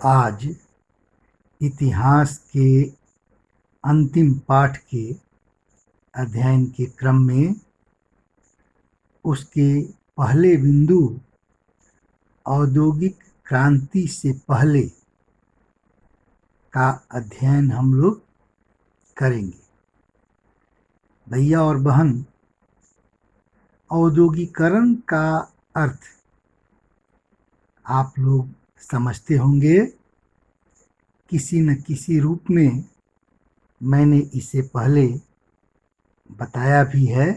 आज इतिहास के अंतिम पाठ के अध्ययन के क्रम में उसके पहले बिंदु औद्योगिक क्रांति से पहले का अध्ययन हम लोग करेंगे। भैया और बहन, औद्योगिकरण का अर्थ आप लोग समझते होंगे। किसी न किसी रूप में मैंने इसे पहले बताया भी है।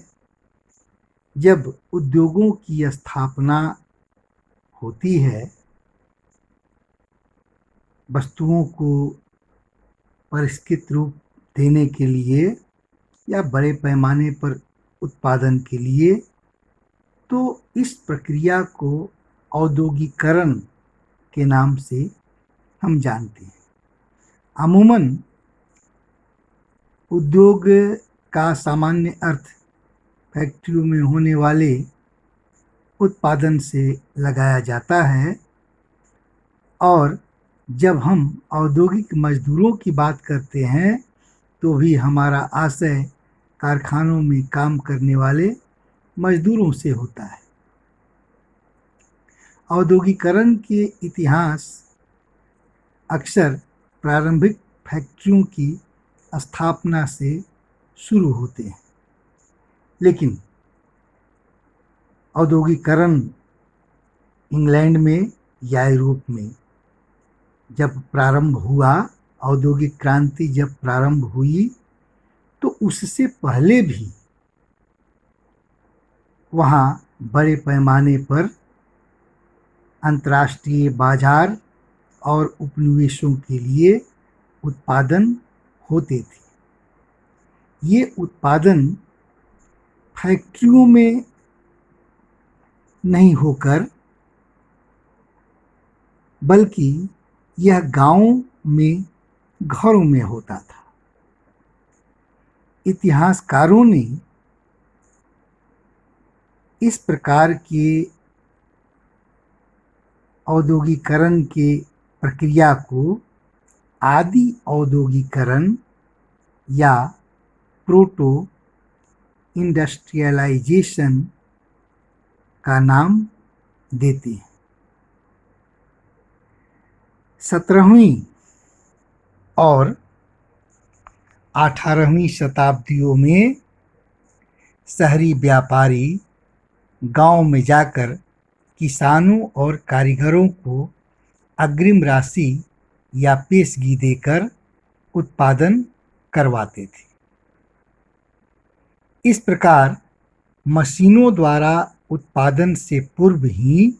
जब उद्योगों की स्थापना होती है, वस्तुओं को परिष्कृत रूप देने के लिए या बड़े पैमाने पर उत्पादन के लिए, तो इस प्रक्रिया को औद्योगिकरण के नाम से हम जानते हैं। अमूमन उद्योग का सामान्य अर्थ फैक्ट्रियों में होने वाले उत्पादन से लगाया जाता है, और जब हम औद्योगिक मजदूरों की बात करते हैं तो भी हमारा आशय कारखानों में काम करने वाले मजदूरों से होता है। औद्योगिकरण के इतिहास अक्सर प्रारंभिक फैक्ट्रियों की स्थापना से शुरू होते हैं, लेकिन औद्योगिकरण इंग्लैंड में या यूरोप में जब प्रारंभ हुआ, औद्योगिक क्रांति जब प्रारंभ हुई, तो उससे पहले भी वहाँ बड़े पैमाने पर अंतर्राष्ट्रीय बाजार और उपनिवेशों के लिए उत्पादन होते थे। ये उत्पादन फैक्ट्रियों में नहीं होकर बल्कि यह गांवों में घरों में होता था। इतिहासकारों ने इस प्रकार के औद्योगिकरण के प्रक्रिया को आदि औद्योगिकरण या प्रोटो इंडस्ट्रियलाइजेशन का नाम देते हैं। 17वीं और 18वीं शताब्दियों में शहरी व्यापारी गांव में जाकर किसानों और कारीगरों को अग्रिम राशि या पेशगी देकर उत्पादन करवाते थे। इस प्रकार मशीनों द्वारा उत्पादन से पूर्व ही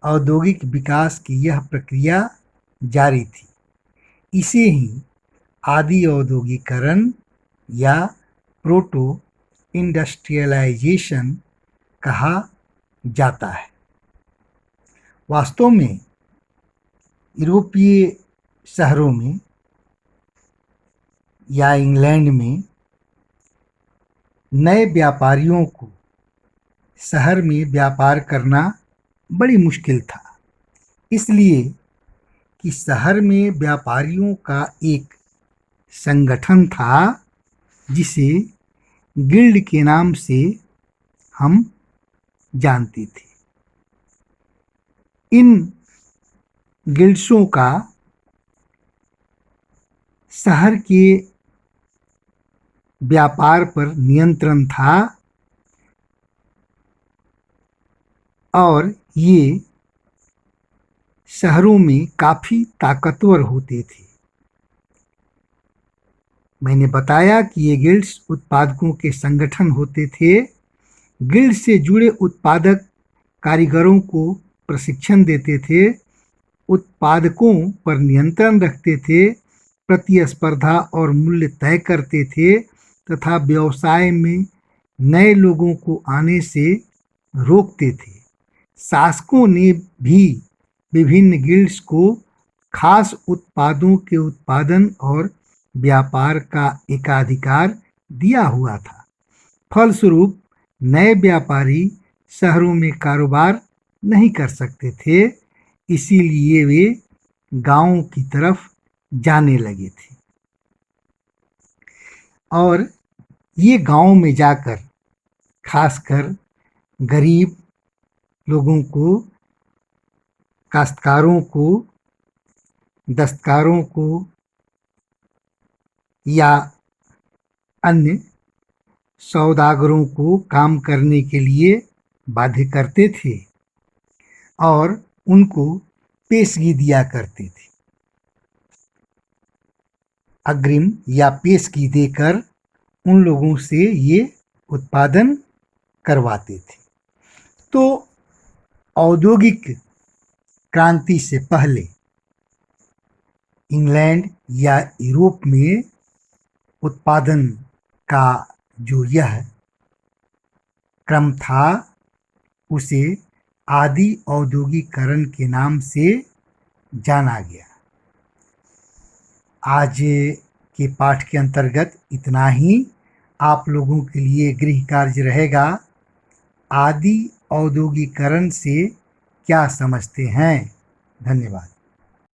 औद्योगिक विकास की यह प्रक्रिया जारी थी। इसे ही आदि औद्योगिकरण या प्रोटो इंडस्ट्रियलाइजेशन कहा जाता है। वास्तव में यूरोपीय शहरों में या इंग्लैंड में नए व्यापारियों को शहर में व्यापार करना बड़ी मुश्किल था, इसलिए कि शहर में व्यापारियों का एक संगठन था जिसे गिल्ड के नाम से हम जानते थे। इन गिल्ड्सों का शहर के व्यापार पर नियंत्रण था और ये शहरों में काफ़ी ताकतवर होते थे। मैंने बताया कि ये गिल्ड्स उत्पादकों के संगठन होते थे। गिल्ड से जुड़े उत्पादक कारीगरों को प्रशिक्षण देते थे, उत्पादकों पर नियंत्रण रखते थे, प्रतिस्पर्धा और मूल्य तय करते थे तथा व्यवसाय में नए लोगों को आने से रोकते थे। शासकों ने भी विभिन्न गिल्ड्स को खास उत्पादों के उत्पादन और व्यापार का एकाधिकार दिया हुआ था। फलस्वरूप नए व्यापारी शहरों में कारोबार नहीं कर सकते थे, इसीलिए वे गांवों की तरफ जाने लगे थे और ये गांव में जाकर खासकर गरीब लोगों को, काश्तकारों को, दस्तकारों को या अन्य सौदागरों को काम करने के लिए बाध्य करते थे और उनको पेशगी दिया करते थे। अग्रिम या पेशगी देकर उन लोगों से ये उत्पादन करवाते थे। तो औद्योगिक क्रांति से पहले इंग्लैंड या यूरोप में उत्पादन का जो यह क्रम था उसे आदि औद्योगिकरण के नाम से जाना गया। आज के पाठ के अंतर्गत इतना ही। आप लोगों के लिए गृह कार्य रहेगा, आदि औद्योगिकरण से क्या समझते हैं। धन्यवाद।